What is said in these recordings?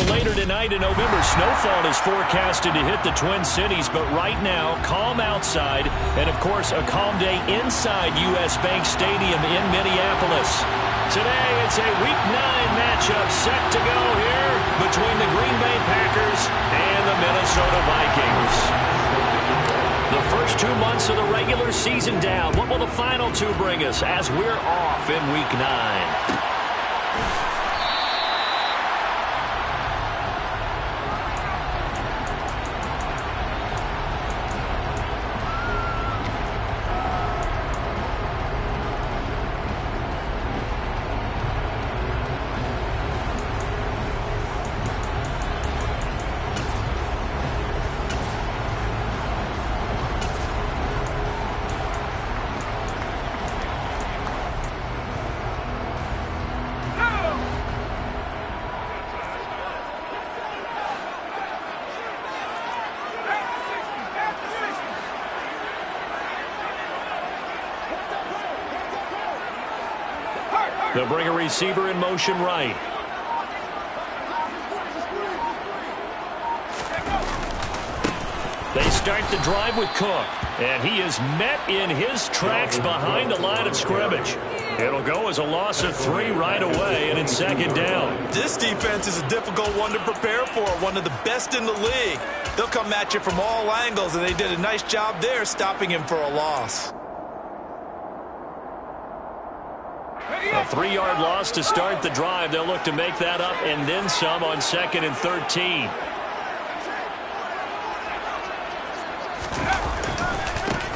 Well, later tonight in November, snowfall is forecasted to hit the Twin Cities, but right now, calm outside, and of course, a calm day inside U.S. Bank Stadium in Minneapolis. Today, it's a Week 9 matchup set to go here between the Green Bay Packers and the Minnesota Vikings. The first 2 months of the regular season down. What will the final two bring us as we're off in Week 9? They'll bring a receiver in motion right. They start the drive with Cook, and he is met in his tracks behind the line of scrimmage. It'll go as a loss of 3 right away, and it's second down. This defense is a difficult one to prepare for, one of the best in the league. They'll come at you from all angles, and they did a nice job there stopping him for a loss. A 3-yard loss to start the drive. They'll look to make that up and then some on 2nd and 13.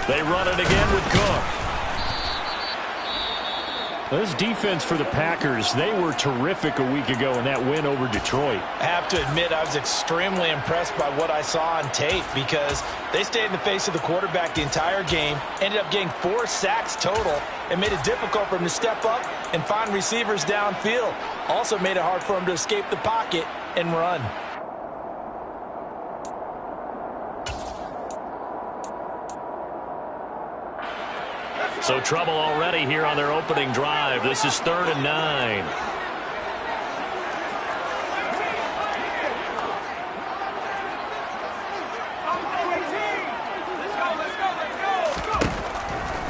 They run it again with Cook. This defense for the Packers, they were terrific a week ago in that win over Detroit. I have to admit, I was extremely impressed by what I saw on tape because they stayed in the face of the quarterback the entire game, ended up getting 4 sacks total, and made it difficult for him to step up and find receivers downfield. Also made it hard for him to escape the pocket and run. So trouble already here on their opening drive. This is 3rd and 9.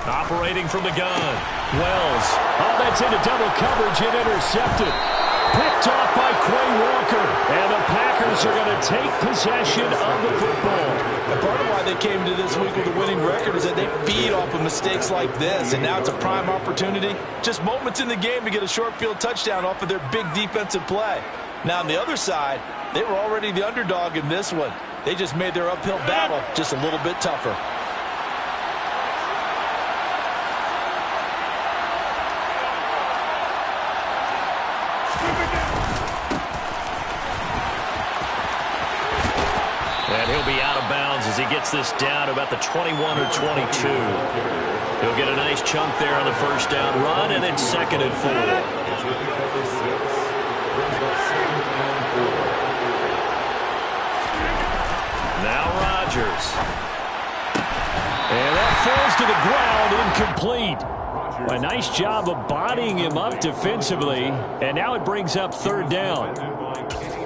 Operating from the gun. Wells. Oh, that's into double coverage and intercepted. Picked off by Quay Walker. And the Packers are going to take possession of the football. And part of why they came to this week with a winning record is that they feed off of mistakes like this. And now it's a prime opportunity. Just moments in the game to get a short field touchdown off of their big defensive play. Now on the other side, they were already the underdog in this one. They just made their uphill battle just a little bit tougher. And he'll be out of bounds as he gets this down to about the 21 or 22. He'll get a nice chunk there on the first down run, and it's 2nd and 4. Now Rodgers. And that falls to the ground, incomplete. A nice job of bodying him up defensively, and now it brings up 3rd down.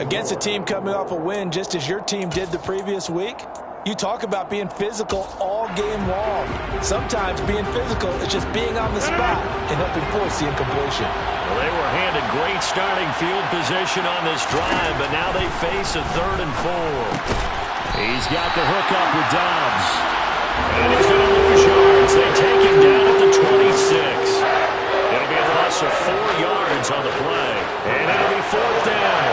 Against a team coming off a win just as your team did the previous week, you talk about being physical all game long. Sometimes being physical is just being on the spot and helping force the incompletion. Well, they were handed great starting field position on this drive, but now they face a 3rd and 4. He's got the hook up with Dobbs. And he's going to lose yards. They take him down at the 26. It'll be a loss of 4 yards on the play. And it'll be 4th down.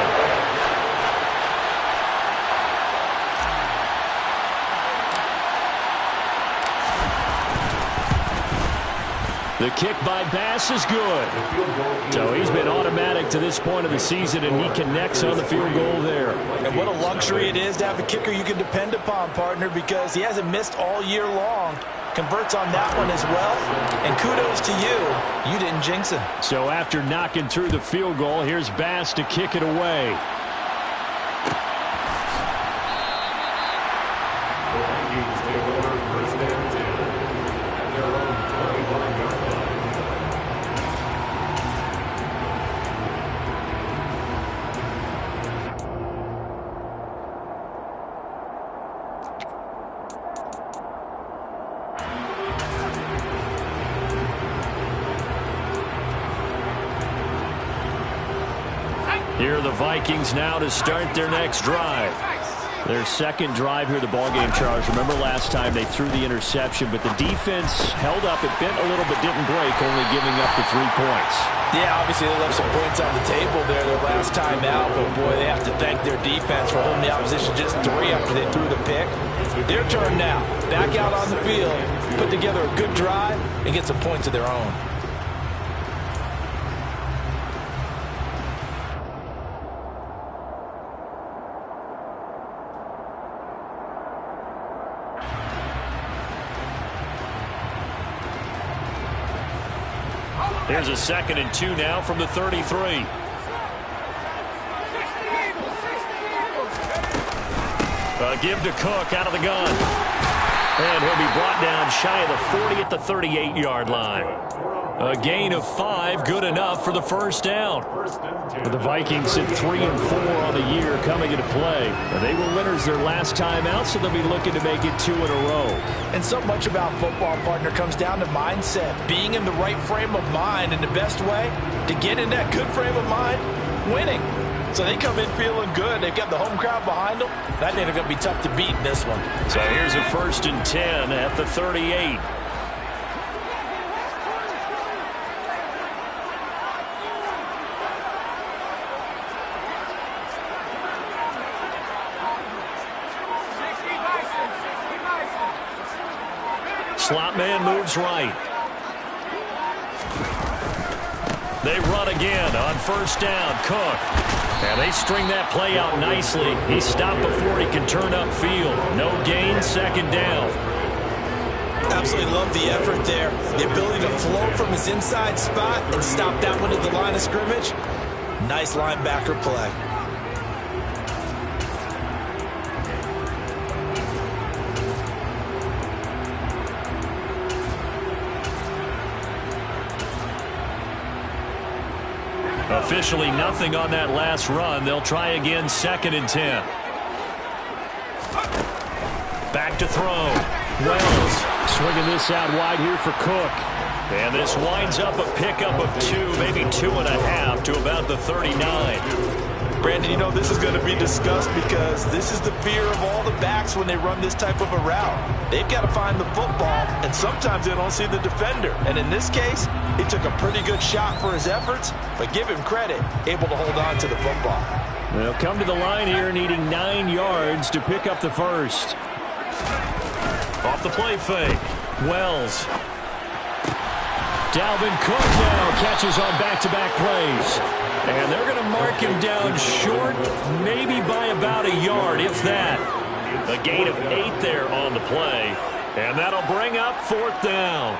The kick by Bass is good. So he's been automatic to this point of the season, and he connects on the field goal there. And what a luxury it is to have a kicker you can depend upon, partner, because he hasn't missed all year long. Converts on that one as well. And kudos to you. You didn't jinx him. So after knocking through the field goal, here's Bass to kick it away. Here are the Vikings now to start their next drive. Their second drive here, the ballgame, Charles. Remember last time they threw the interception, but the defense held up. It bent a little but didn't break, only giving up the 3 points. Yeah, obviously they left some points on the table there their last time out, but boy, they have to thank their defense for holding the opposition just 3 after they threw the pick. Their turn now. Back out on the field, put together a good drive, and get some points of their own. Here's a 2nd and 2 now from the 33. Give to Cook out of the gun. And he'll be brought down shy of the 40 at the 38-yard line. A gain of 5, good enough for the first down. But the Vikings sit 3 and 4 on the year coming into play. They were winners their last time out, so they'll be looking to make it 2 in a row. And so much about football, partner, comes down to mindset. Being in the right frame of mind, and the best way to get in that good frame of mind, winning. So they come in feeling good. They've got the home crowd behind them. I think they're going to be tough to beat in this one. So here's a 1st and 10 at the 38. Slot man moves right. They run again on 1st down. Cook. And they string that play out nicely. He stopped before he can turn upfield. No gain, 2nd down. Absolutely love the effort there. The ability to float from his inside spot and stop that one at the line of scrimmage. Nice linebacker play. Officially nothing on that last run. They'll try again, 2nd and 10. Back to throw. Wells swinging this out wide here for Cook. And this winds up a pickup of 2, maybe 2.5 to about the 39. Brandon, you know this is going to be discussed because this is the fear of all the backs when they run this type of a route. They've got to find the football, and sometimes they don't see the defender. And in this case, he took a pretty good shot for his efforts, but give him credit, able to hold on to the football. They'll come to the line here needing 9 yards to pick up the first. Off the play fake. Wells. Dalvin Cook now catches on back-to-back plays. And they're going to mark him down short, maybe by about a yard, if that. A gain of 8 there on the play. And that'll bring up 4th down.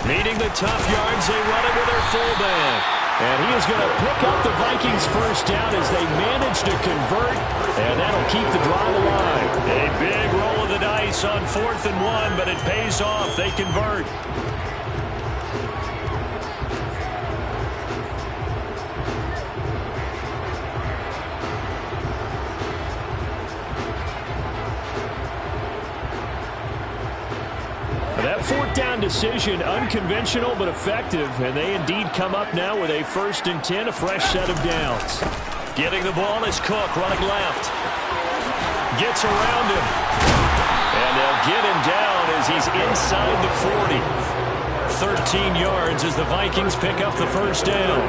Needing the tough yards, they run it with their fullback. And he is going to pick up the Vikings' first down as they manage to convert, and that'll keep the drive alive. A big roll of the dice on 4th and 1, but it pays off. They convert. That 4th down decision, unconventional but effective, and they indeed come up now with a 1st and 10, a fresh set of downs. Getting the ball is Cook, running left. Gets around him. And they'll get him down as he's inside the 40. 13 yards as the Vikings pick up the first down.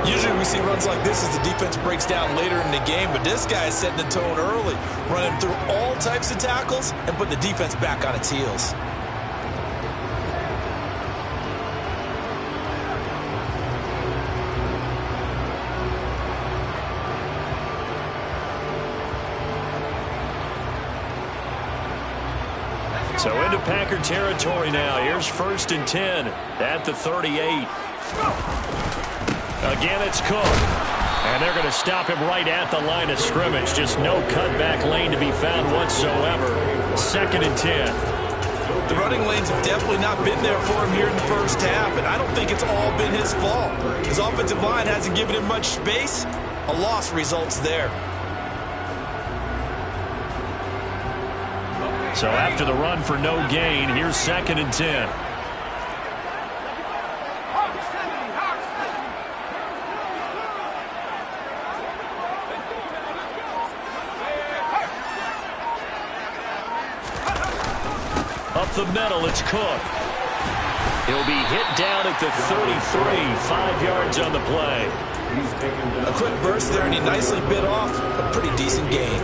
Usually we see runs like this as the defense breaks down later in the game, but this guy is setting the tone early, running through all types of tackles and put the defense back on its heels. So into Packer territory now. Here's 1st and 10 at the 38. Again, it's Cook. And they're going to stop him right at the line of scrimmage. Just no cutback lane to be found whatsoever. 2nd and 10. The running lanes have definitely not been there for him here in the first half, and I don't think it's all been his fault. His offensive line hasn't given him much space. A loss results there. So after the run for no gain, here's 2nd and 10. Up the middle, it's Cook. He'll be hit down at the 33, 5 yards on the play. A quick burst there, and he nicely bit off a pretty decent gain.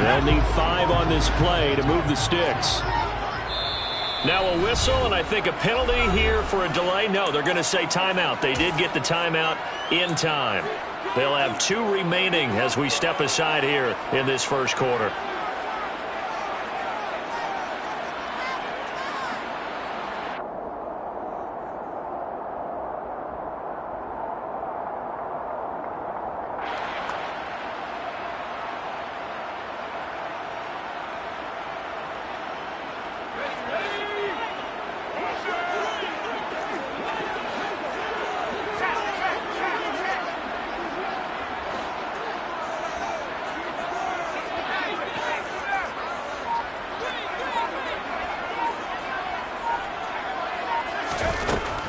They'll need 5 on this play to move the sticks. Now a whistle, and I think a penalty here for a delay. No, they're going to say timeout. They did get the timeout in time. They'll have 2 remaining as we step aside here in this first quarter.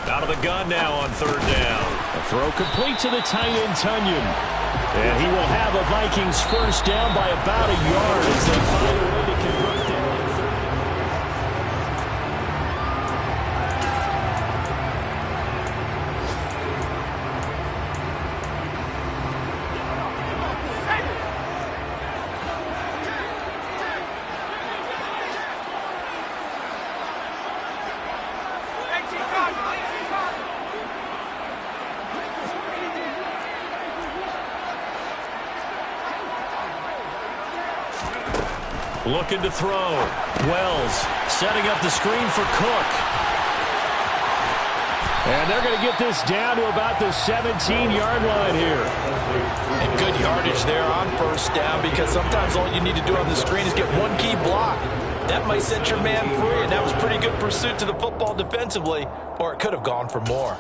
Out of the gun now on 3rd down. A throw complete to the tight end, Tunyon. And he will have a Vikings first down by about a yard as they find a way to convert that on 3rd. Looking to throw. Wells setting up the screen for Cook. And they're going to get this down to about the 17-yard line here. And good yardage there on 1st down, because sometimes all you need to do on the screen is get one key block. That might set your man free, and that was pretty good pursuit to the football defensively, or it could have gone for more.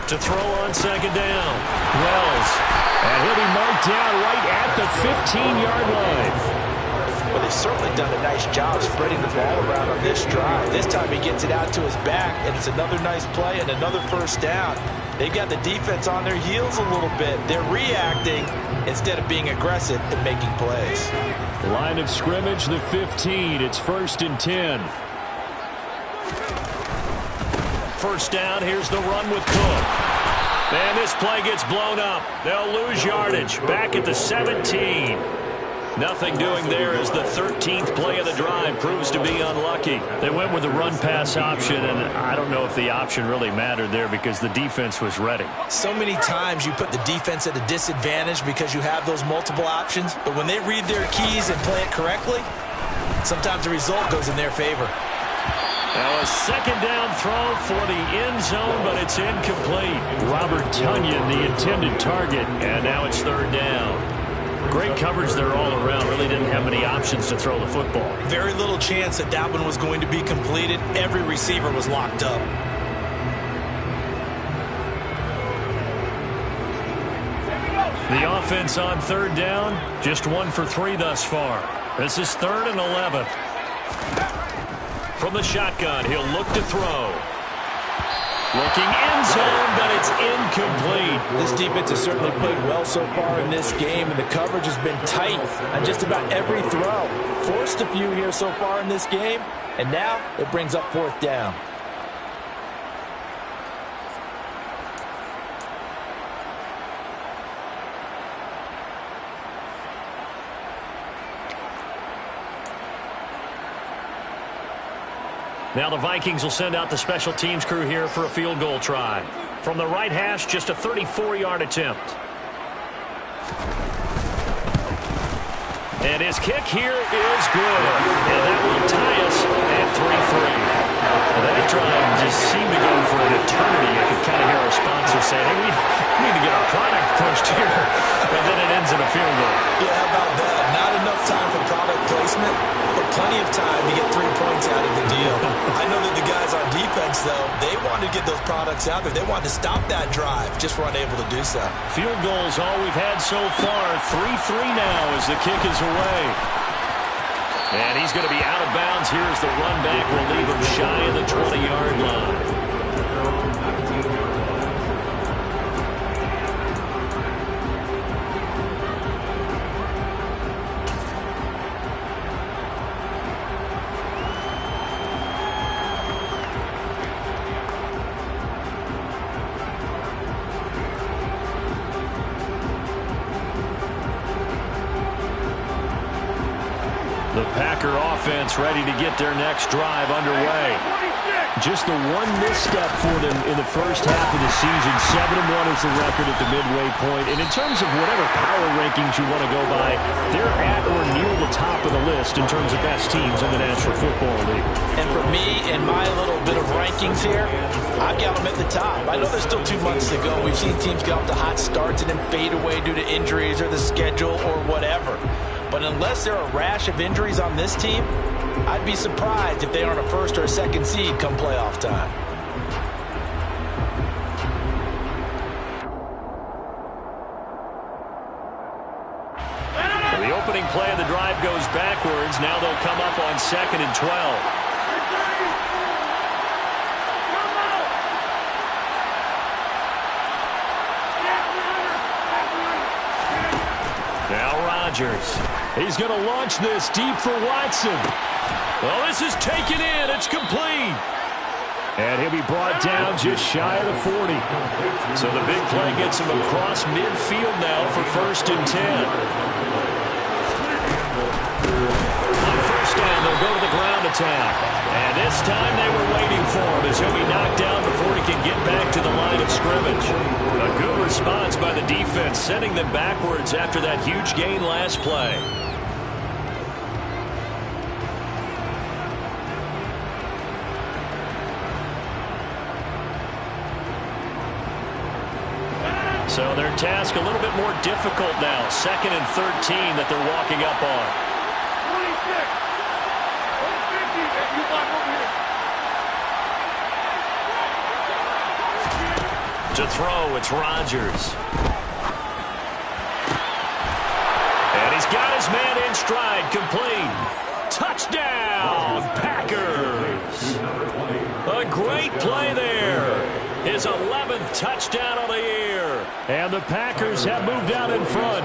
To throw on 2nd down. Wells. And he'll be marked down right at the 15-yard line. Well, they've certainly done a nice job spreading the ball around on this drive. This time he gets it out to his back, and it's another nice play and another 1st down. They've got the defense on their heels a little bit. They're reacting instead of being aggressive and making plays. Line of scrimmage, the 15. It's 1st and 10. 1st down, here's the run with Cook. And this play gets blown up. They'll lose yardage. Back at the 17. Nothing doing there as the 13th play of the drive proves to be unlucky. They went with the run-pass option, and I don't know if the option really mattered there because the defense was ready. So many times you put the defense at a disadvantage because you have those multiple options, but when they read their keys and play it correctly, sometimes the result goes in their favor. Now a 2nd down throw for the end zone, but it's incomplete. Robert Tunyon, the intended target, and now it's 3rd down. Great coverage there all around. Really didn't have many options to throw the football. Very little chance that that one was going to be completed. Every receiver was locked up. The offense on 3rd down, just 1 for 3 thus far. This is 3rd and 11. From the shotgun, he'll look to throw. Looking end zone, but it's incomplete. This defense has certainly played well so far in this game, and the coverage has been tight on just about every throw. Forced a few here so far in this game, and now it brings up 4th down. Now the Vikings will send out the special teams crew here for a field goal try. From the right hash, just a 34-yard attempt. And his kick here is good. And that will tie us at 3-3. That drive just seemed to go for an eternity. I could kind of hear our sponsor saying, hey, we need to get our product pushed here. And then it ends in a field goal. Yeah, how about that? Not enough time for product placement, but plenty of time to get 3 points out of the deal. I know that the guys on defense, though, they wanted to get those products out there. They wanted to stop that drive, just were unable to do so. Field goals all we've had so far. 3-3 now as the kick is away. And he's going to be out of bounds. Here's the run back. We'll leave him shy of the 20-yard line. The Packer offense ready to get their next drive underway. Just the one misstep for them in the first half of the season. 7-1 is the record at the midway point. And in terms of whatever power rankings you want to go by, they're at or near the top of the list in terms of best teams in the National Football League. And for me, in my little bit of rankings here, I've got them at the top. I know there's still 2 months to go. We've seen teams get off to hot starts and then fade away due to injuries or the schedule or whatever. But unless there are a rash of injuries on this team, I'd be surprised if they aren't a 1st or a 2nd seed come playoff time. The opening play of the drive goes backwards. Now they'll come up on 2nd and 12. Now Rodgers. He's going to launch this deep for Watson. Well, this is taken in. It's complete. And he'll be brought down just shy of the 40. So the big play gets him across midfield now for 1st and 10. On 1st down, they'll go to the ground attack. And this time they were waiting for him as he'll be knocked down before he can get back to the line of scrimmage. A good response by the defense, sending them backwards after that huge gain last play. So their task a little bit more difficult now. 2nd and 13 that they're walking up on. 26. To throw, it's Rodgers. And he's got his man in stride, complete. Touchdown, Packers. A great play there. His 11th touchdown of the year. And the Packers have moved out in front.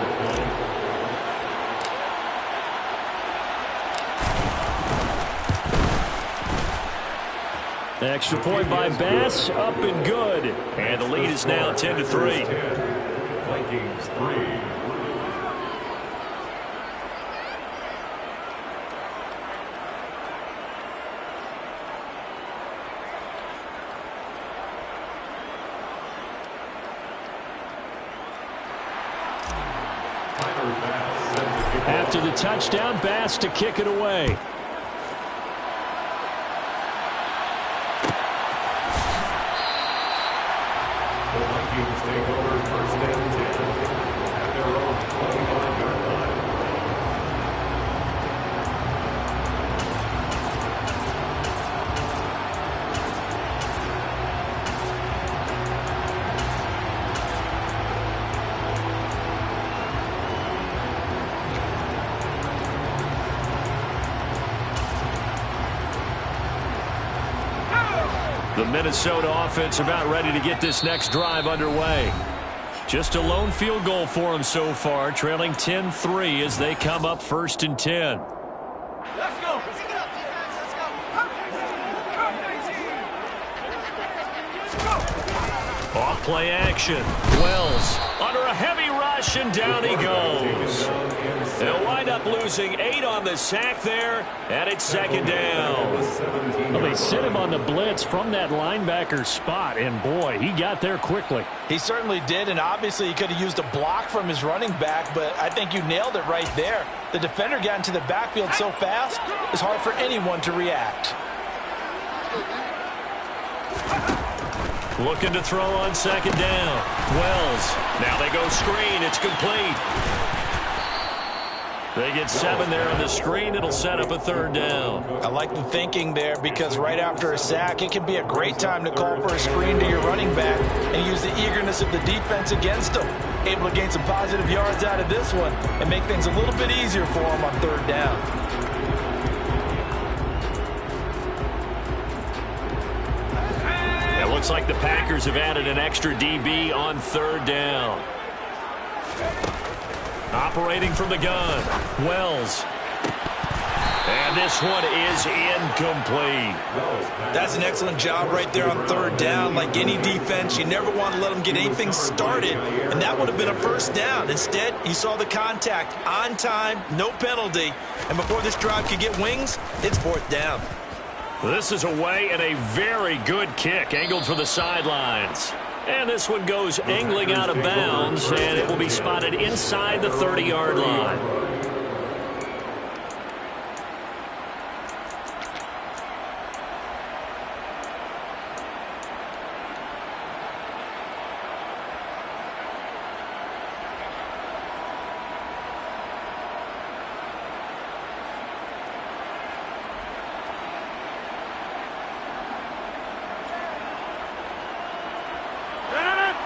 Extra point by Bass, up and good. And the lead is now 10-3. Vikings 3. After the touchdown, Bass to kick it away. The Vikings take over 1st and 10 at their own 21-yard line. The Minnesota offense about ready to get this next drive underway. Just a lone field goal for them so far, trailing 10-3 as they come up 1st and 10. Let's go. Off play action. Wells under a heavy rush, and down he goes. They'll wind up losing 8 on the sack there, and it's 2nd down. Well, they sent him on the blitz from that linebacker spot, and boy, he got there quickly. He certainly did, and obviously he could have used a block from his running back, but I think you nailed it right there. The defender got into the backfield so fast, it's hard for anyone to react. Looking to throw on 2nd down. Wells. Now they go screen. It's complete. They get 7 there on the screen. It'll set up a 3rd down. I like the thinking there because right after a sack, it can be a great time to call for a screen to your running back and use the eagerness of the defense against them. Able to gain some positive yards out of this one and make things a little bit easier for them on 3rd down. Looks like the Packers have added an extra DB on 3rd down. Operating from the gun. Wells. And this one is incomplete. That's an excellent job right there on 3rd down. Like any defense, you never want to let them get anything started, and that would have been a 1st down. Instead, he saw the contact on time, no penalty, and before this drive could get wings, it's 4th down. This is away and a very good kick angled for the sidelines. And this one goes angling out of bounds, and it will be spotted inside the 30-yard line.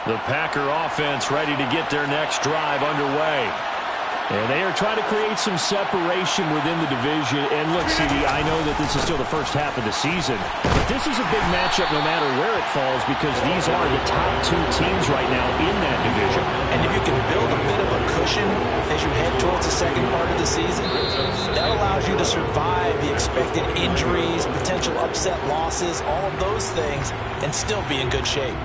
The Packer offense ready to get their next drive underway. And they are trying to create some separation within the division. And look, CD, I know that this is still the first half of the season, but this is a big matchup no matter where it falls because these are the top 2 teams right now in that division. And if you can build a bit of a cushion as you head towards the second part of the season, that allows you to survive the expected injuries, potential upset losses, all of those things, and still be in good shape.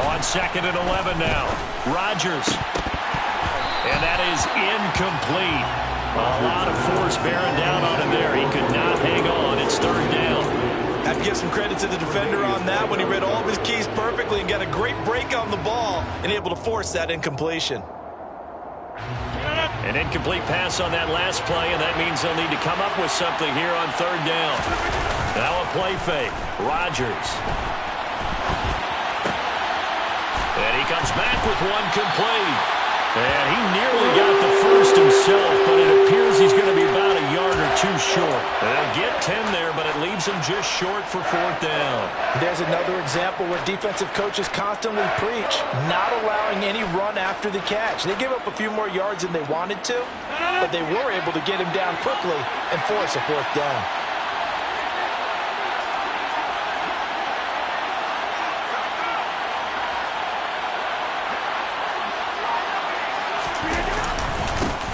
On 2nd and 11 now. Rodgers. And that is incomplete. A lot of force bearing down on him there. He could not hang on. It's 3rd down. I have to give some credit to the defender on that when he read all of his keys perfectly and got a great break on the ball and able to force that incompletion. An incomplete pass on that last play, and that means they'll need to come up with something here on 3rd down. Now a play fake. Rodgers. And he comes back with one complete. And he nearly got the first himself, but it appears he's going to be about a yard or 2 short. They'll get 10 there, but it leaves him just short for 4th down. There's another example where defensive coaches constantly preach not allowing any run after the catch. They gave up a few more yards than they wanted to, but they were able to get him down quickly and force a 4th down.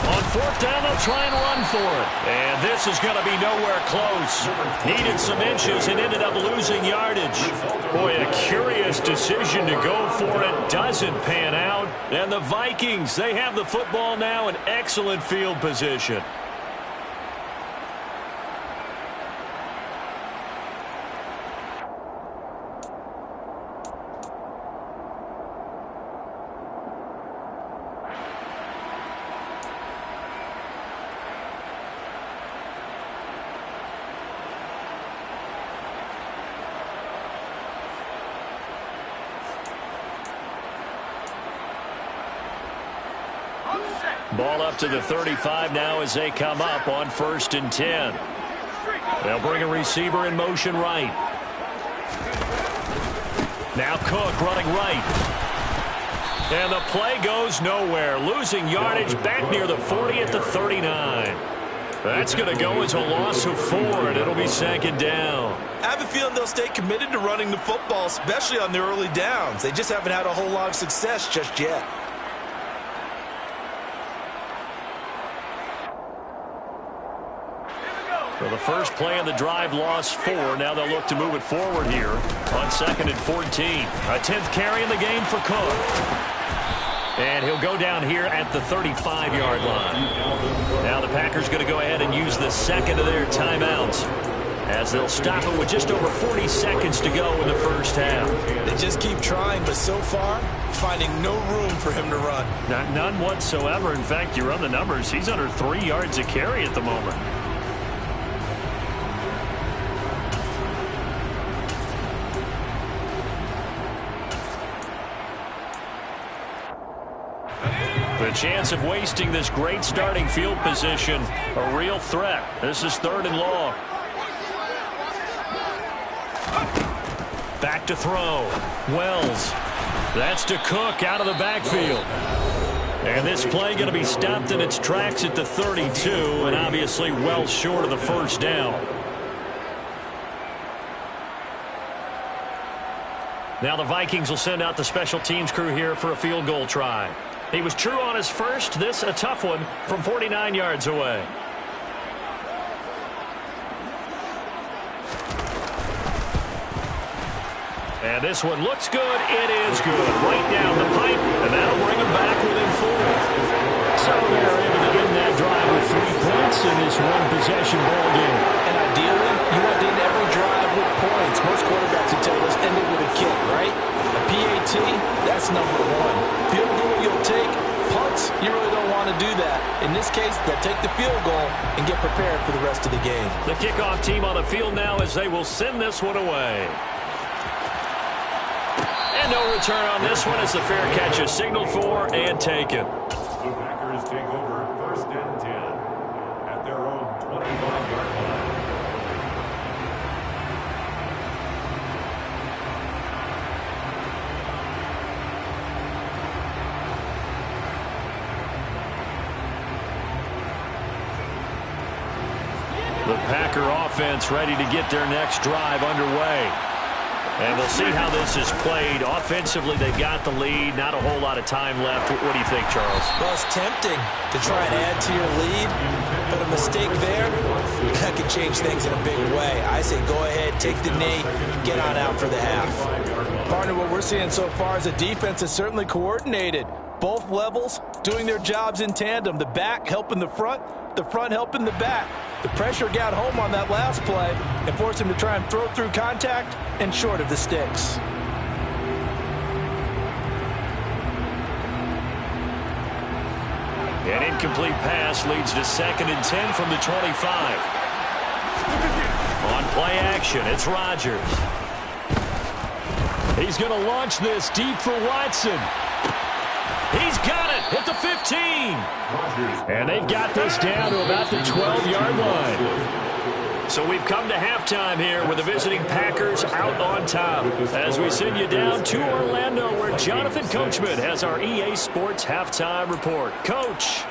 On 4th down, they'll try and run for it. And this is going to be nowhere close. Needed some inches and ended up losing yardage. Boy, a curious decision to go for it. Doesn't pan out. And the Vikings, they have the football now in excellent field position. Ball up to the 35 now as they come up on 1st and 10. They'll bring a receiver in motion right. Now Cook running right. And the play goes nowhere. Losing yardage back near the 40 at the 39. That's going to go as a loss of 4, and it'll be 2nd down. I have a feeling they'll stay committed to running the football, especially on their early downs. They just haven't had a whole lot of success just yet. So the first play of the drive lost 4. Now they'll look to move it forward here on 2nd and 14. A 10th carry in the game for Cook. And he'll go down here at the 35-yard line. Now the Packers going to go ahead and use the second of their timeouts as they'll stop it with just over 40 seconds to go in the first half. They just keep trying, but so far, finding no room for him to run. None whatsoever. In fact, you run the numbers. He's under 3 yards a carry at the moment. The chance of wasting this great starting field position, a real threat. This is 3rd and long. Back to throw. Wells. That's to Cook out of the backfield. And this play going to be stopped in its tracks at the 32, and obviously well short of the first down. Now the Vikings will send out the special teams crew here for a field goal try. He was true on his first. This a tough one from 49 yards away. And this one looks good. It is good. Right down the pipe, and that'll bring him back within 4. So they're able to end that drive with 3 points in this one-possession ball game. And ideally, you want to end every drive with points. Most quarterbacks would tell us end it with a kick, right? A PAT, that's number 1. Field goal you'll take. Punts, you really don't want to do that. In this case, they'll take the field goal and get prepared for the rest of the game. The kickoff team on the field now as they will send this one away. And no return on this one as the fair catch is signaled for and taken. The Packers take over 1st and 10 at their own 25-yard line. The Packer offense ready to get their next drive underway. And we'll see how this is played. Offensively, they've got the lead. Not a whole lot of time left. What do you think, Charles? Well, it's tempting to try and add to your lead, but a mistake there, that could change things in a big way. I say go ahead, take the knee, get on out for the half. Partner, what we're seeing so far is the defense is certainly coordinated. Both levels doing their jobs in tandem. The back helping the front helping the back. The pressure got home on that last play and forced him to try and throw through contact and short of the sticks. An incomplete pass leads to 2nd and 10 from the 25. On play action, it's Rodgers. He's going to launch this deep for Watson. He's got it at the 15. And they've got this down to about the 12-yard line. So we've come to halftime here with the visiting Packers out on top. As we send you down to Orlando where Jonathan Coachman has our EA Sports halftime report. Coach.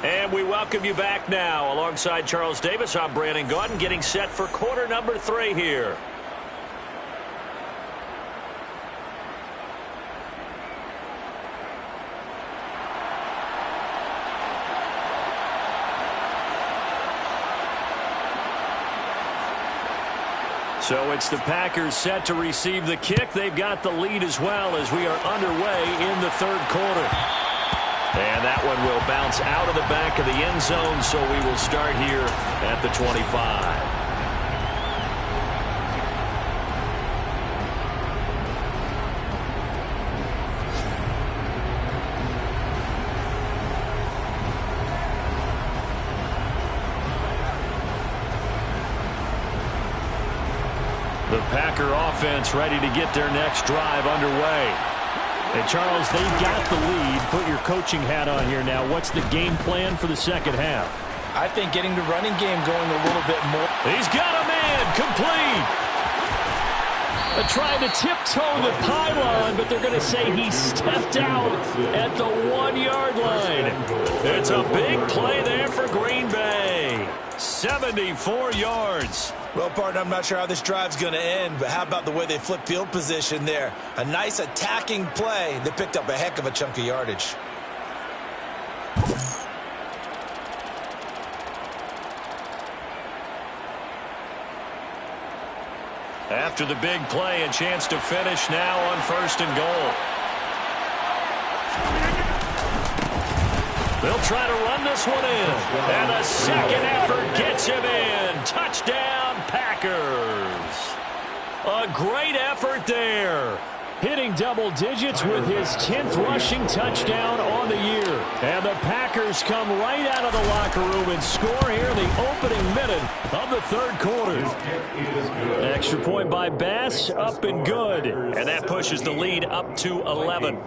And we welcome you back now. Alongside Charles Davis, I'm Brandon Gaudin, getting set for quarter number 3 here. So it's the Packers set to receive the kick. They've got the lead as well as we are underway in the 3rd quarter. And that one will bounce out of the back of the end zone, so we will start here at the 25. offense ready to get their next drive underway. And Charles, they've got the lead. Put your coaching hat on here now. What's the game plan for the second half? I think getting the running game going a little bit more. He's got a man complete. Trying to tiptoe the pylon, but they're going to say he stepped out at the 1-yard line. It's a big play there for Green Bay. 74 yards. Well, partner, I'm not sure how this drive's going to end, but how about the way they flip field position there? A nice attacking play. They picked up a heck of a chunk of yardage. After the big play, a chance to finish now on 1st and goal. They'll try to run this one in. And a second effort gets him in. Touchdown, Packers. A great effort there. Hitting double digits with his 10th rushing touchdown on the year. And the Packers come right out of the locker room and score here in the opening minute of the 3rd quarter. Extra point by Bass, up and good. And that pushes the lead up to 11.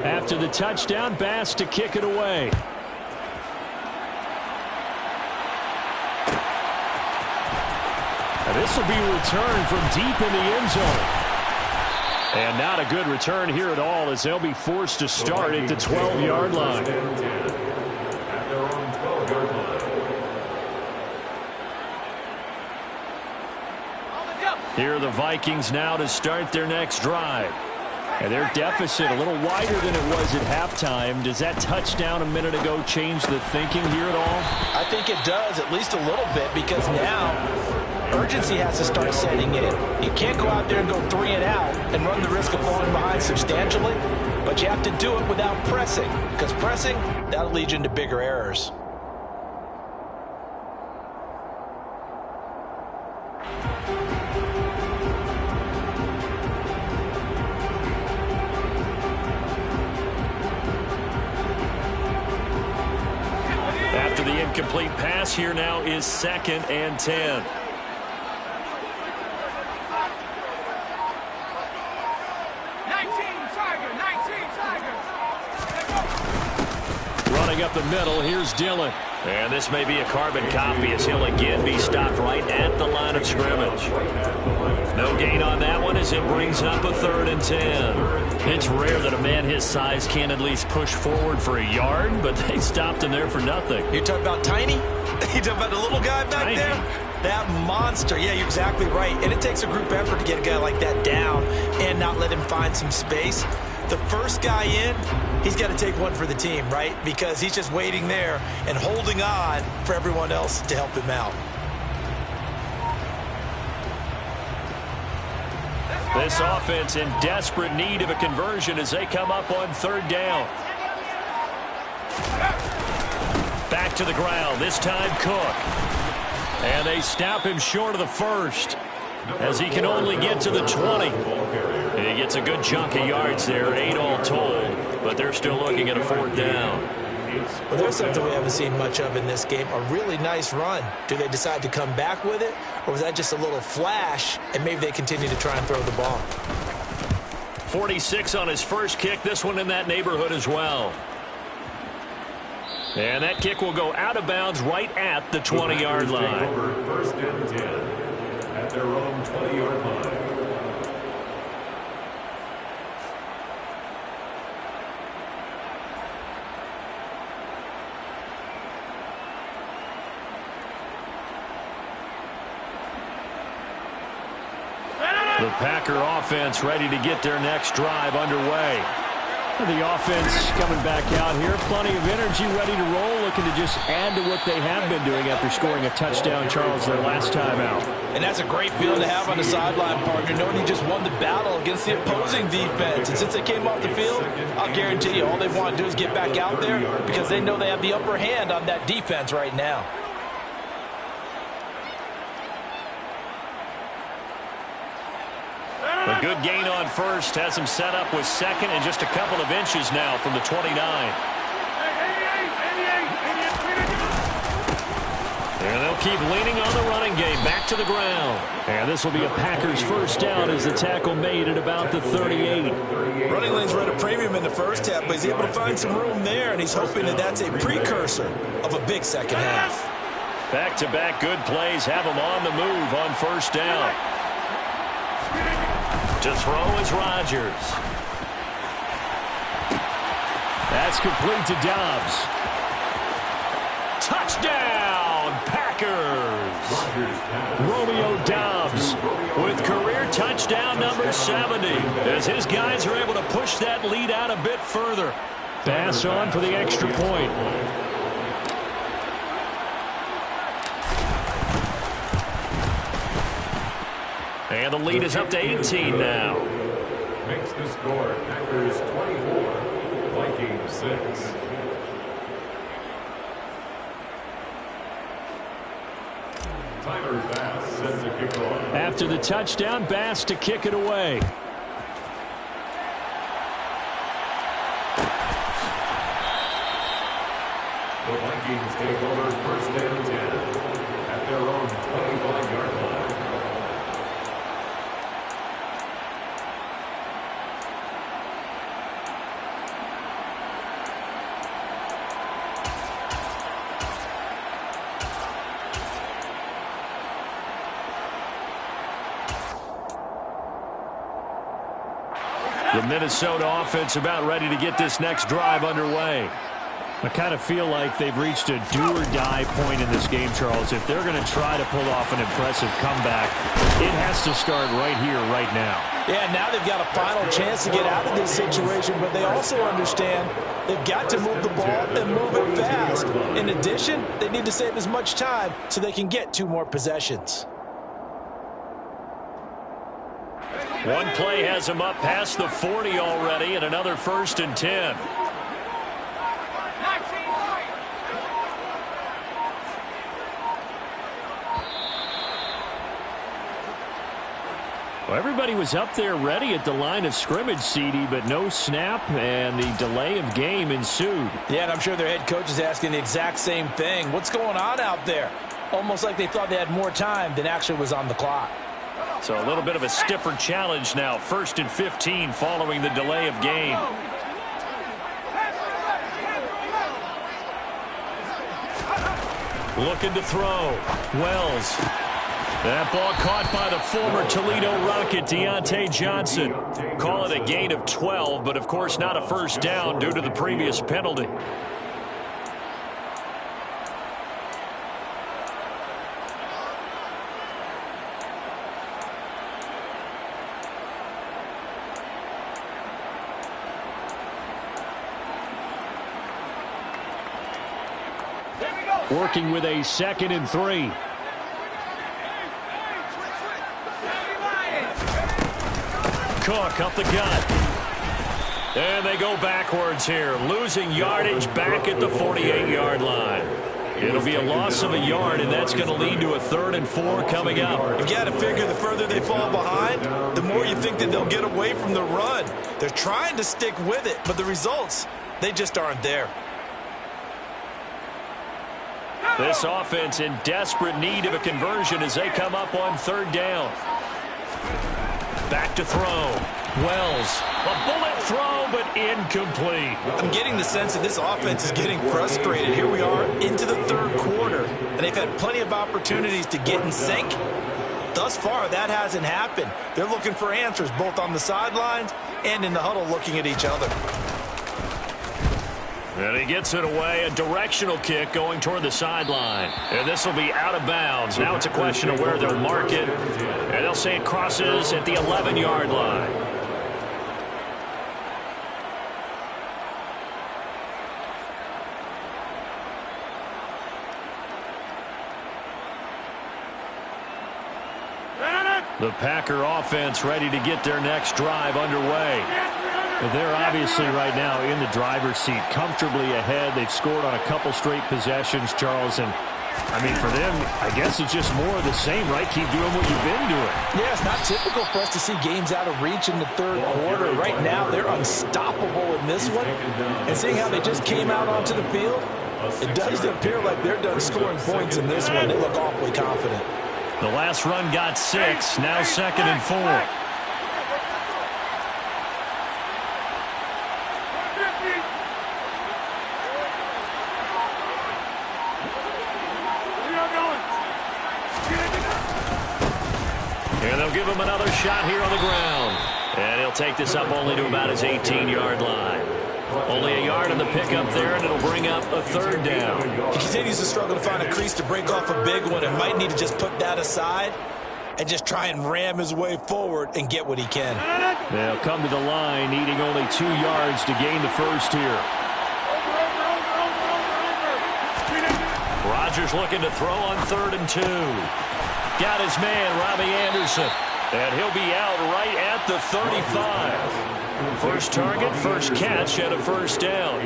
After the touchdown, Bass to kick it away. And this will be returned from deep in the end zone. And not a good return here at all, as they'll be forced to start at the 12-yard line. Here are the Vikings now to start their next drive. And their deficit a little wider than it was at halftime. Does that touchdown a minute ago change the thinking here at all? I think it does, at least a little bit, because now urgency has to start setting in. You can't go out there and go 3 and out and run the risk of falling behind substantially, but you have to do it without pressing, because pressing, that'll lead you into bigger errors. After the incomplete pass, here now is 2nd and 10. Running up the middle, here's Dillon. And this may be a carbon copy as he'll again be stopped right at the line of scrimmage. No gain on that one as it brings up a 3rd and 10. It's rare that a man his size can at least push forward for a yard, but they stopped him there for nothing. You're talking about Tiny? You're talking about the little guy back there? That monster. Yeah, you're exactly right. And it takes a group effort to get a guy like that down and not let him find some space. The first guy in, he's got to take one for the team, right? Because he's just waiting there and holding on for everyone else to help him out. This offense in desperate need of a conversion as they come up on 3rd down. Back to the ground, this time Cook. And they stop him short of the 1st as he can only get to the 20. And he gets a good chunk of yards there, 8 all told, but they're still looking at a 4th down. Well, there's something we haven't seen much of in this game, a really nice run. Do they decide to come back with it, or was that just a little flash, and maybe they continue to try and throw the ball? 46 on his first kick, this one in that neighborhood as well. And that kick will go out of bounds right at the 20-yard line. 1st and 10 at their own 20-yard line. The Packer offense ready to get their next drive underway. The offense coming back out here. Plenty of energy, ready to roll, looking to just add to what they have been doing after scoring a touchdown, Charles, their last time out. And that's a great feeling to have on the sideline, partner, knowing you just won the battle against the opposing defense. And since they came off the field, I'll guarantee you all they want to do is get back out there because they know they have the upper hand on that defense right now. A good gain on first has him set up with second and just a couple of inches now from the 29. And they'll keep leaning on the running game. Back to the ground. And this will be a Packers first down as the tackle made at about the 38. Running lanes were at a premium in the first half, but he's able to find some room there, and he's hoping that that's a precursor of a big second half. Back-to-back good plays have him on the move on first down. To throw is Rodgers. That's complete to Dobbs. Touchdown, Packers! Romeo Dobbs with career touchdown number 70 as his guys are able to push that lead out a bit further. Pass on for the extra point. And the lead is up to 18 now. Makes the score Packers 24, Vikings 6. Tyler Bass sends a kickoff. After the touchdown, Bass to kick it away. The Vikings take over first and 10 at their own 25-yard line. The Minnesota offense about ready to get this next drive underway. I kind of feel like they've reached a do-or-die point in this game, Charles. If they're going to try to pull off an impressive comeback, it has to start right here, right now. Yeah, now they've got a final chance to get out of this situation, but they also understand they've got to move the ball and move it fast. In addition, they need to save as much time so they can get 2 more possessions. One play has him up past the 40 already, and another first and 10. Well, everybody was up there ready at the line of scrimmage, CD, but no snap, and the delay of game ensued. Yeah, and I'm sure their head coach is asking the exact same thing. What's going on out there? Almost like they thought they had more time than actually was on the clock. So a little bit of a stiffer challenge now. First and 15 following the delay of game. Looking to throw. Wells. That ball caught by the former Toledo Rocket, Deontay Johnson. Call it a gain of 12, but of course not a first down due to the previous penalty. Working with a 2nd and 3. Cook up the gut. And they go backwards here, losing yardage back at the 48-yard line. It'll be a loss of a yard, and that's going to lead to a 3rd and 4 coming up. You've got to figure the further they fall behind, the more you think that they'll get away from the run. They're trying to stick with it, but the results, they just aren't there. This offense in desperate need of a conversion as they come up on 3rd down. Back to throw. Wells. A bullet throw, but incomplete. I'm getting the sense that this offense is getting frustrated. Here we are into the 3rd quarter, and they've had plenty of opportunities to get in sync. Thus far, that hasn't happened. They're looking for answers both on the sidelines and in the huddle looking at each other. And he gets it away, a directional kick going toward the sideline. And this will be out of bounds. Now it's a question of where they'll mark it. And they'll say it crosses at the 11-yard line. The Packer offense ready to get their next drive underway. They're obviously right now in the driver's seat, comfortably ahead. They've scored on a couple straight possessions, Charles, and I mean, for them, I guess it's just more of the same, right? Keep doing what you've been doing. Yeah, it's not typical for us to see games out of reach in the third quarter. Right now, they're unstoppable in this one. And seeing how they just came out onto the field, it does appear like they're done scoring points in this one. They look awfully confident. The last run got 6, now 2nd and 4. And they'll give him another shot here on the ground. And he'll take this up only to about his 18-yard line. Only a yard on the pickup there, and it'll bring up a 3rd down. He continues to struggle to find a crease to break off a big one and might need to just put that aside and just try and ram his way forward and get what he can. They'll come to the line, needing only 2 yards to gain the first here. Rodgers looking to throw on 3rd and 2. Got his man, Robbie Anderson. And he'll be out right at the 35. First target, first catch, and a 1st down.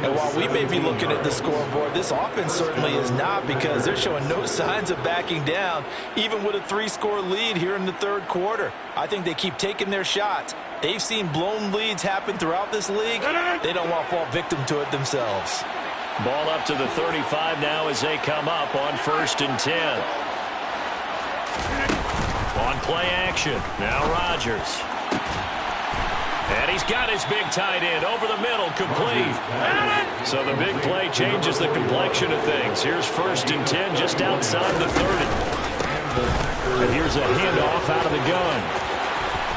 And while we may be looking at the scoreboard, this offense certainly is not, because they're showing no signs of backing down, even with a 3-score lead here in the third quarter. I think they keep taking their shots. They've seen blown leads happen throughout this league. They don't want to fall victim to it themselves. Ball up to the 35 now as they come up on 1st and 10. On play action, now Rodgers. And he's got his big tight end over the middle, complete. So the big play changes the complexion of things. Here's 1st and 10 just outside the 30. And here's a handoff out of the gun.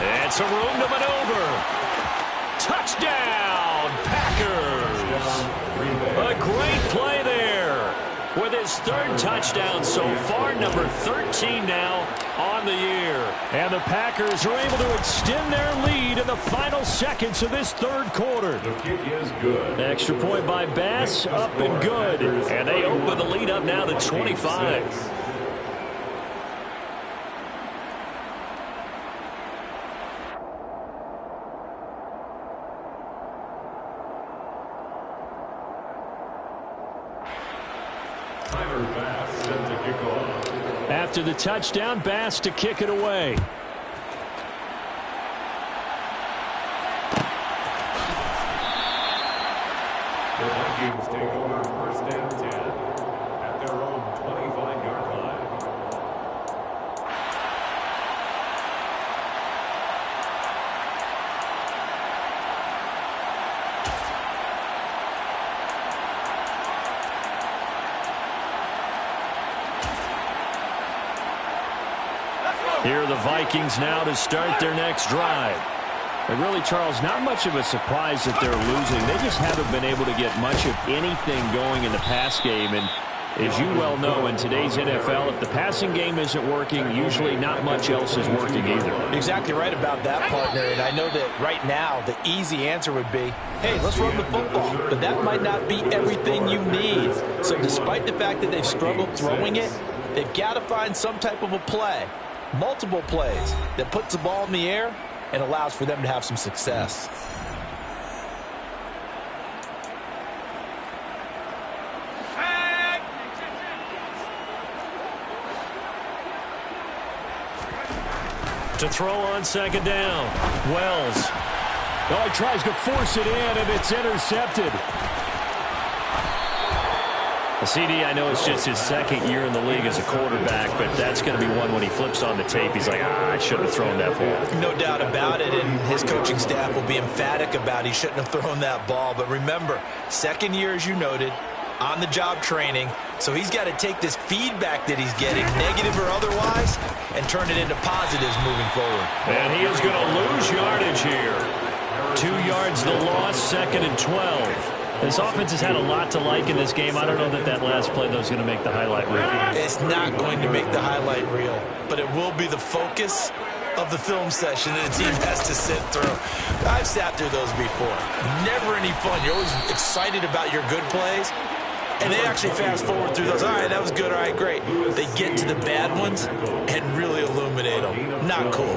And some room to maneuver. Touchdown, Packers. A great play there. With his 3rd touchdown so far, number 13 now on the year. And the Packers are able to extend their lead in the final seconds of this 3rd quarter. The kick is good. Extra point by Bass, up and good. And they open the lead up now to 25. After the touchdown, Bass to kick it away. The Vikings take over 1st and 10 at their own 25-yard line. Here are the Vikings now to start their next drive. And really, Charles, not much of a surprise that they're losing. They just haven't been able to get much of anything going in the pass game. And as you well know, in today's NFL, if the passing game isn't working, usually not much else is working either. Exactly right about that, partner. And I know that right now the easy answer would be, hey, let's run the football. But that might not be everything you need. So despite the fact that they've struggled throwing it, they've got to find some type of a play, multiple plays, that puts the ball in the air and allows for them to have some success. To throw on 2nd down, Wells. Oh, he tries to force it in, and it's intercepted. The CD, I know it's just his 2nd year in the league as a quarterback, but that's going to be one when he flips on the tape. He's like, I shouldn't have thrown that ball. No doubt about it, and his coaching staff will be emphatic about he shouldn't have thrown that ball. But remember, 2nd year, as you noted, on-the-job training, so he's got to take this feedback that he's getting, negative or otherwise, and turn it into positives moving forward. And he is going to lose yardage here. 2 yards the loss, 2nd and 12. This offense has had a lot to like in this game. I don't know that that last play, though, is going to make the highlight reel. It's not going to make the highlight reel, but it will be the focus of the film session that the team has to sit through. I've sat through those before. Never any fun. You're always excited about your good plays, and they actually fast forward through those. All right, that was good. All right, great. They get to the bad ones and really illuminate them. Not cool.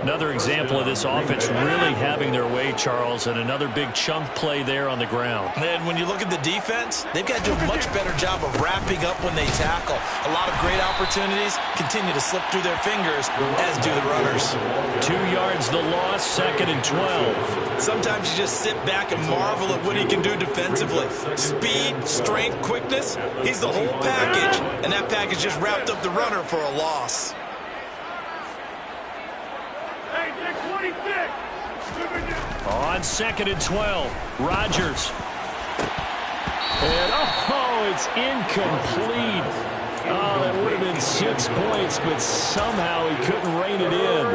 Another example of this offense really having their way, Charles, and another big chunk play there on the ground. And when you look at the defense, they've got to do a much better job of wrapping up when they tackle. A lot of great opportunities continue to slip through their fingers, as do the runners. 2 yards the loss, 2nd and 12. Sometimes you just sit back and marvel at what he can do defensively. Speed, strength, quickness, he's the whole package, and that package just wrapped up the runner for a loss. On 2nd and 12, Rodgers. And, oh, it's incomplete. Oh, that would have been 6 points, but somehow he couldn't rein it in.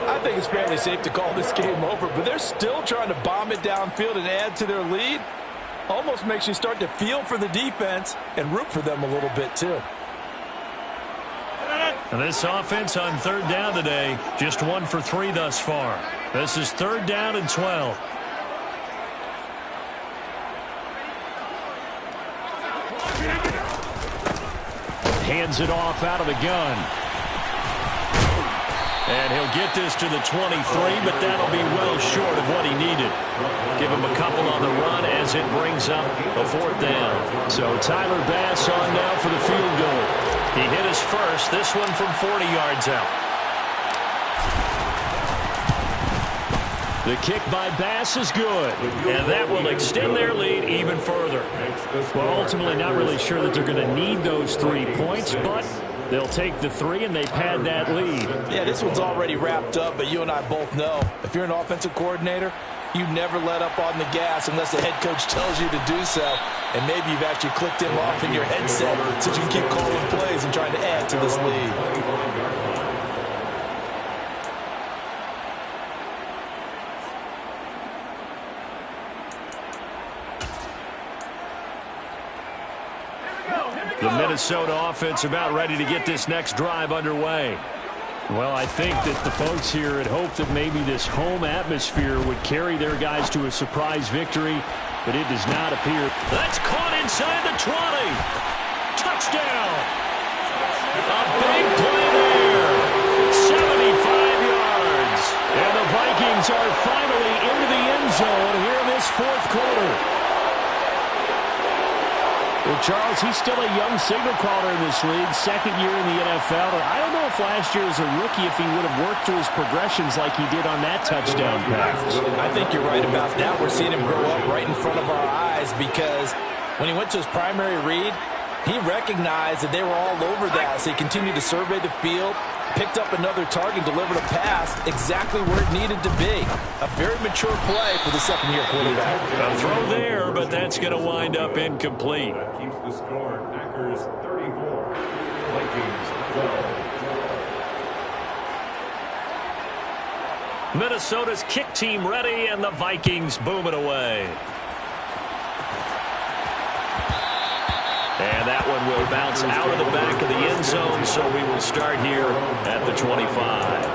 I think it's fairly safe to call this game over, but they're still trying to bomb it downfield and add to their lead. Almost makes you start to feel for the defense and root for them a little bit, too. And this offense on 3rd down today, just 1 for 3 thus far. This is 3rd down and 12. Hands it off out of the gun. And he'll get this to the 23, but that'll be well short of what he needed. Give him a couple on the run as it brings up a 4th down. So Tyler Bass on now for the field goal. He hit his first, this one from 40 yards out. The kick by Bass is good. And that will extend their lead even further. Well, ultimately not really sure that they're going to need those 3 points, but they'll take the 3 and they pad that lead. Yeah, this one's already wrapped up, but you and I both know if you're an offensive coordinator, you never let up on the gas unless the head coach tells you to do so. And maybe you've actually clicked him off in your headset so you can keep calling plays and trying to add to this lead. The Minnesota offense about ready to get this next drive underway. Well, I think that the folks here had hoped that maybe this home atmosphere would carry their guys to a surprise victory, but it does not appear. That's caught inside the 20. Touchdown. A big play there. 75 yards. And the Vikings are finally into the end zone here in this 4th quarter. Well, Charles, he's still a young signal caller in this league, 2nd year in the NFL. And I don't know if last year as a rookie if he would have worked through his progressions like he did on that touchdown pass. I think you're right about that. We're seeing him grow up right in front of our eyes because when he went to his primary read, he recognized that they were all over that. So he continued to survey the field, picked up another target, delivered a pass exactly where it needed to be. A very mature play for the 2nd-year quarterback. A throw there, but that's going to wind up incomplete. That keeps the score. Packers 34, Vikings 12. Minnesota's kick team ready, and the Vikings boom it away. And that one will bounce out of the back of the end zone, so we will start here at the 25.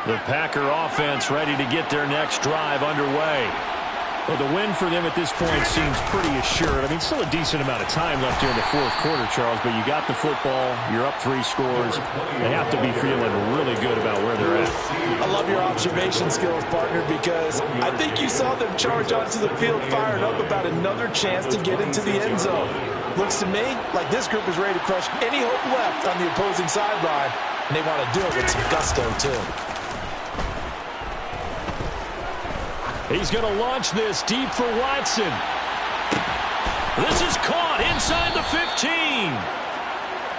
The Packer offense ready to get their next drive underway. Well, the win for them at this point seems pretty assured. I mean, still a decent amount of time left here in the 4th quarter, Charles, but you got the football, you're up 3 scores. They have to be feeling really good about where they're at. I love your observation skills, partner, because I think you saw them charge onto the field fired up about another chance to get into the end zone. Looks to me like this group is ready to crush any hope left on the opposing sideline, and they want to do it with some gusto, too. He's going to launch this deep for Watson. This is caught inside the 15.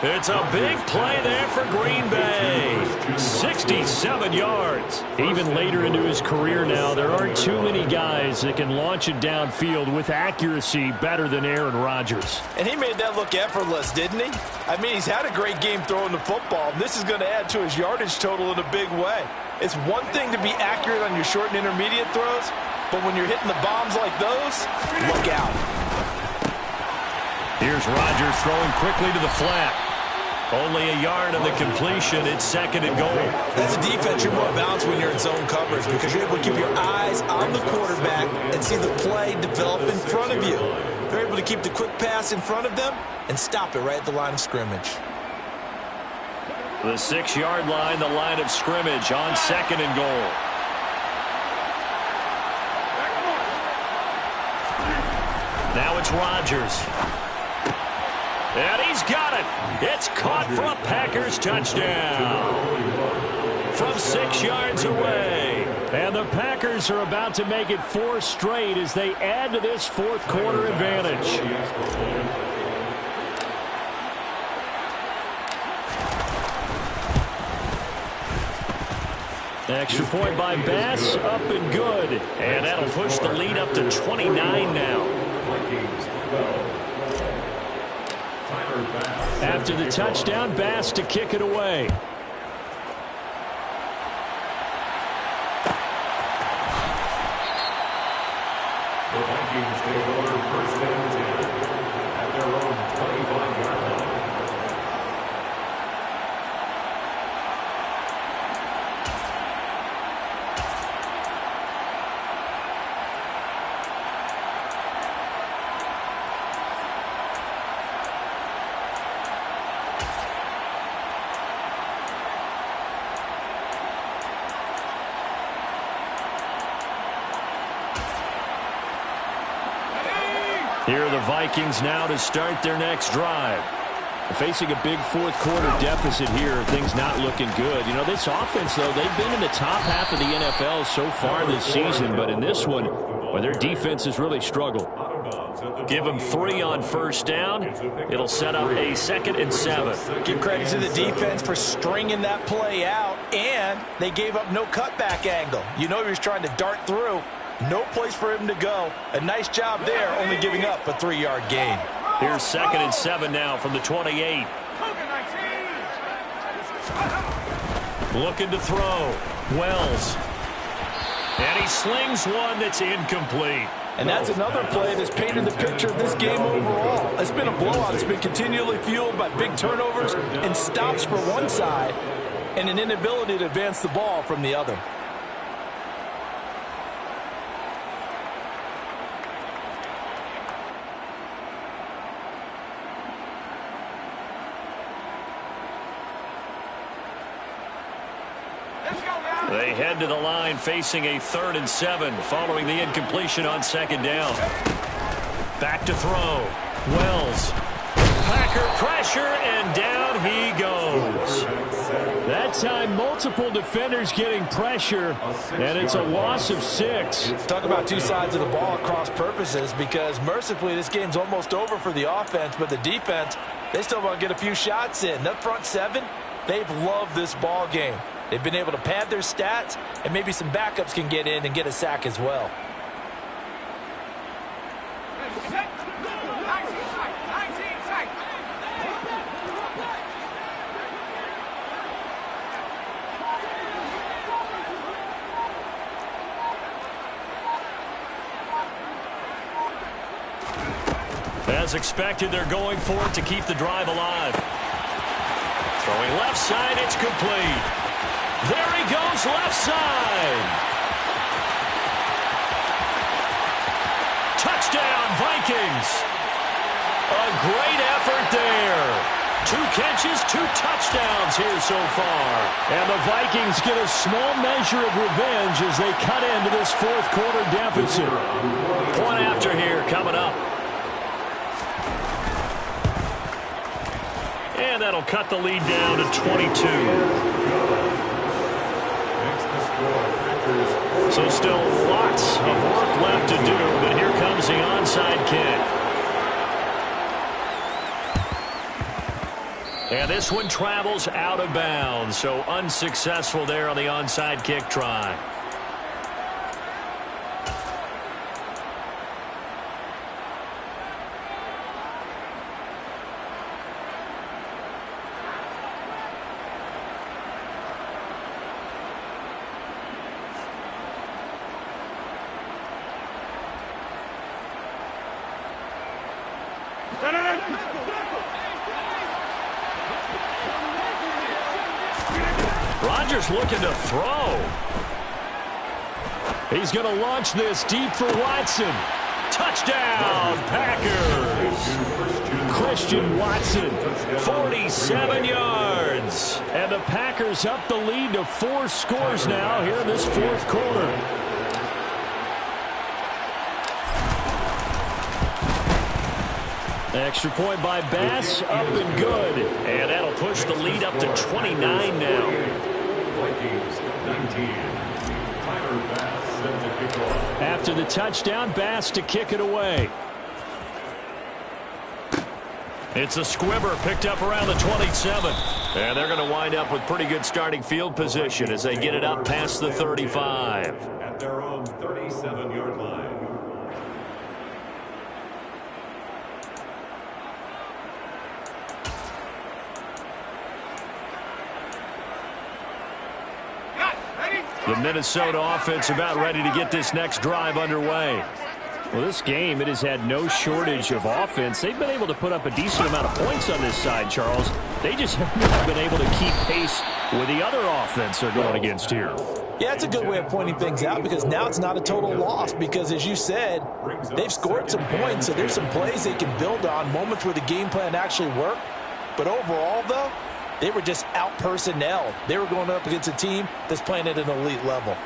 It's a big play there for Green Bay. 67 yards. Even later into his career now, there aren't too many guys that can launch it downfield with accuracy better than Aaron Rodgers. And he made that look effortless, didn't he? I mean, he's had a great game throwing the football. This is going to add to his yardage total in a big way. It's one thing to be accurate on your short and intermediate throws, but when you're hitting the bombs like those, look out. Here's Rodgers throwing quickly to the flat. Only a yard on the completion. It's 2nd and goal. As a defense, you're more balanced when you're in zone coverage because you're able to keep your eyes on the quarterback and see the play develop in front of you. They're able to keep the quick pass in front of them and stop it right at the line of scrimmage. The 6-yard line, the line of scrimmage on 2nd and goal. Now it's Rodgers. And he's got it. It's caught for a Packers touchdown. From 6 yards away. And the Packers are about to make it 4 straight as they add to this 4th quarter advantage. Extra point by Bass, up and good. And that'll push the lead up to 29 now. After the touchdown, Bass to kick it away. The Vikings take over 1st and 10 at their own 25-yard line. Here are the Vikings now to start their next drive. Facing a big 4th quarter deficit here, things not looking good. You know, this offense, though, they've been in the top half of the NFL so far this season, but in this one, well, their defense has really struggled. Give them 3 on 1st down. It'll set up a 2nd and 7. Give credit to the defense for stringing that play out, and they gave up no cutback angle. You know he was trying to dart through. No place for him to go. A nice job there, only giving up a 3-yard gain. Here's 2nd and 7 now from the 28. Looking to throw. Wells. And he slings one that's incomplete. And that's another play that's painted the picture of this game overall. It's been a blowout. It's been continually fueled by big turnovers and stops for one side and an inability to advance the ball from the other. They head to the line facing a 3rd and 7 following the incompletion on 2nd down. Back to throw. Wells. Packer pressure, and down he goes. That time, multiple defenders getting pressure, and it's a loss of 6. Talk about 2 sides of the ball at cross purposes, because mercifully this game's almost over for the offense, but the defense, they still want to get a few shots in. That front 7, they've loved this ball game. They've been able to pad their stats, and maybe some backups can get in and get a sack as well. As expected, they're going for it to keep the drive alive. Throwing left side, it's complete. There he goes, left side. Touchdown, Vikings. A great effort there. 2 catches, 2 touchdowns here so far. And the Vikings get a small measure of revenge as they cut into this 4th quarter deficit. Point after here coming up. And that'll cut the lead down to 22. So still lots of work left to do, but here comes the onside kick. And this one travels out of bounds, so unsuccessful there on the onside kick try. Rodgers looking to throw. He's going to launch this deep for Watson. Touchdown, Packers. Christian Watson, 47 yards. And the Packers up the lead to 4 scores now here in this fourth quarter. Extra point by Bass, up and good. And that'll push the lead up to 29 now. Vikings 19. Tyler Bass set to kick off. After the touchdown, Bass to kick it away. It's a squibber picked up around the 27. And they're going to wind up with pretty good starting field position as they get it up past the 35. At their own 37-yard line. The Minnesota offense about ready to get this next drive underway. Well, this game, it has had no shortage of offense. They've been able to put up a decent amount of points on this side, Charles. They just have not been able to keep pace with the other offense they're going against here. Yeah, it's a good way of pointing things out because now it's not a total loss because, as you said, they've scored some points, so there's some plays they can build on, moments where the game plan actually worked. But overall, though, they were just out-personnelled. They were going up against a team that's playing at an elite level.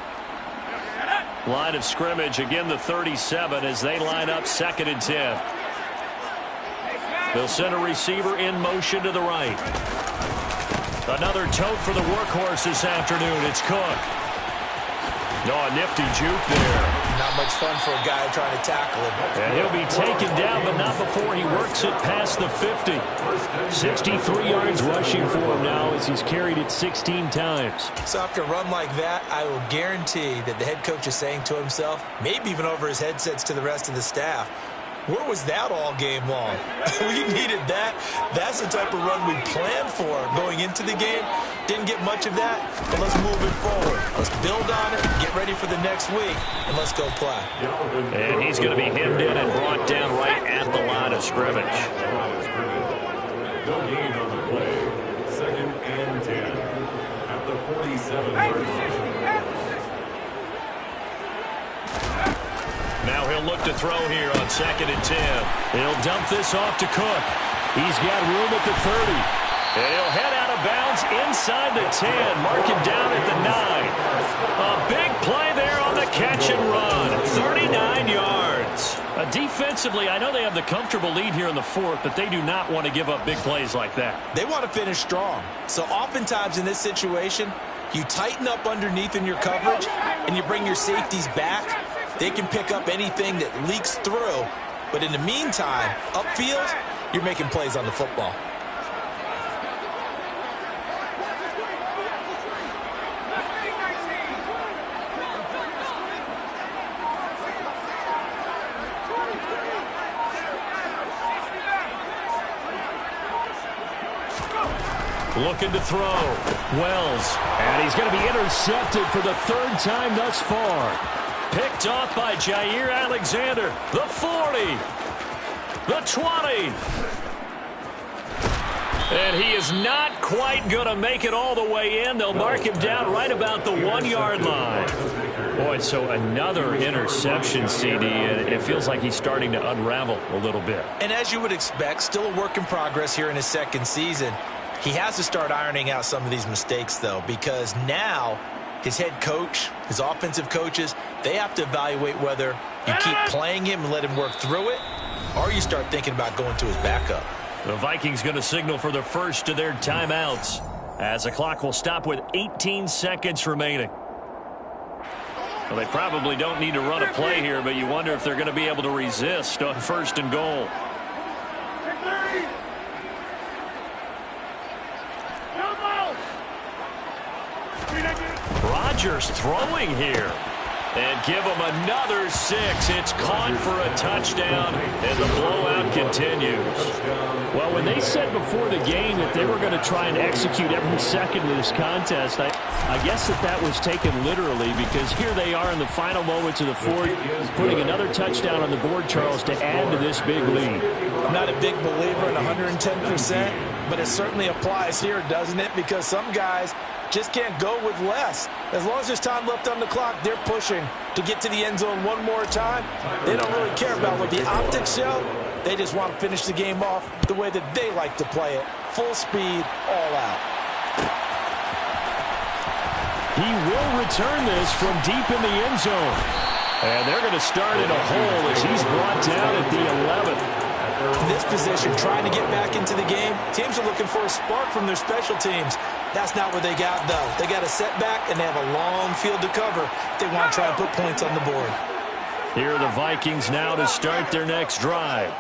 Line of scrimmage, again the 37 as they line up 2nd and 10. They'll send a receiver in motion to the right. Another tote for the workhorse this afternoon. It's Cook. No, a nifty juke there. Not much fun for a guy trying to tackle him. And he'll be taken down, but not before he works it past the 50. 63 yards rushing for him now as he's carried it 16 times. So after a run like that, I will guarantee that the head coach is saying to himself, maybe even over his headsets to the rest of the staff, where was that all game long? We needed that. That's the type of run we planned for going into the game. Didn't get much of that, but let's move it forward. Let's build on it, get ready for the next week, and let's go play. And he's going to be hemmed in and brought down right at the line of scrimmage. No gain on the play. 2nd and 10. At the 47-yard line. Now he'll look to throw here on 2nd and 10. He'll dump this off to Cook. He's got room at the 30. And he'll head out of bounds inside the 10. Mark him down at the 9. A big play there on the catch and run. 39 yards. Defensively, I know they have the comfortable lead here in the 4th, but they do not want to give up big plays like that. They want to finish strong. So oftentimes in this situation, you tighten up underneath in your coverage, and you bring your safeties back. They can pick up anything that leaks through. But in the meantime, upfield, you're making plays on the football. Looking to throw. Wells. And he's going to be intercepted for the 3rd time thus far. Picked off by Jair Alexander. The 40. The 20. And he is not quite going to make it all the way in. They'll mark him down right about the 1-yard line. Boy, so another interception, CD, and it feels like he's starting to unravel a little bit. And as you would expect, still a work in progress here in his 2nd season. He has to start ironing out some of these mistakes, though, because now his head coach, his offensive coaches, they have to evaluate whether you keep playing him and let him work through it, or you start thinking about going to his backup. The Vikings going to signal for the first of their timeouts as the clock will stop with 18 seconds remaining. Well, they probably don't need to run a play here, but you wonder if they're going to be able to resist on 1st and goal. Rodgers throwing here. And give him another 6. It's caught for a touchdown, and the blowout continues. Well, when they said before the game that they were going to try and execute every second of this contest, I guess that was taken literally, because here they are in the final moments of the 4th, putting another touchdown on the board, Charles, to add to this big lead. I'm not a big believer in 110%, but it certainly applies here, doesn't it? Because some guys, just can't go with less. As long as there's time left on the clock, they're pushing to get to the end zone one more time. They don't really care about what the optics show. They just want to finish the game off the way that they like to play it. Full speed, all out. He will return this from deep in the end zone. And they're going to start in a hole as he's brought down at the 11th. In this position, trying to get back into the game, teams are looking for a spark from their special teams. That's not what they got, though. They got a setback, and they have a long field to cover if they want to try and put points on the board. Here are the Vikings now to start their next drive.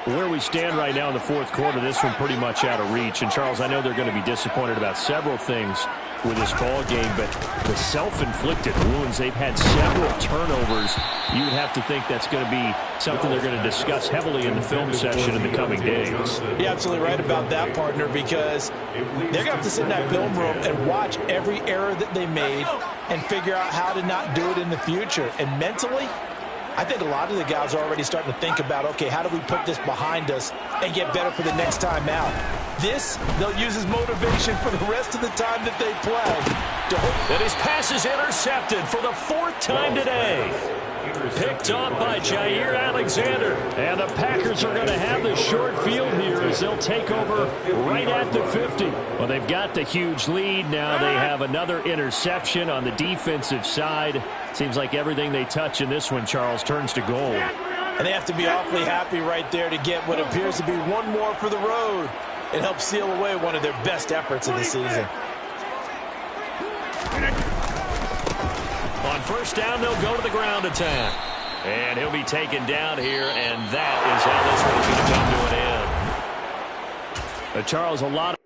Where we stand right now in the fourth quarter, this one pretty much out of reach. And, Charles, I know they're going to be disappointed about several things with this ball game, but the self-inflicted wounds, they've had several turnovers. You would have to think that's going to be something they're going to discuss heavily in the film session in the coming days. You're absolutely right about that, partner, because they're going to have to sit in that film room and watch every error that they made and figure out how to not do it in the future. And mentally, I think a lot of the guys are already starting to think about, okay, how do we put this behind us and get better for the next time out? This, they'll use as motivation for the rest of the time that they play. And his pass is intercepted for the fourth time today. Picked off by Jair Alexander. And the Packers are going to have the short field here as they'll take over right at the 50. Well, they've got the huge lead. Now they have another interception on the defensive side. Seems like everything they touch in this one, Charles, turns to gold. And they have to be awfully happy right there to get what appears to be one more for the road. It helps seal away one of their best efforts of the season. On first down, they'll go to the ground attack. And he'll be taken down here, and that is how this one's going to come to an end. Charles, a lot of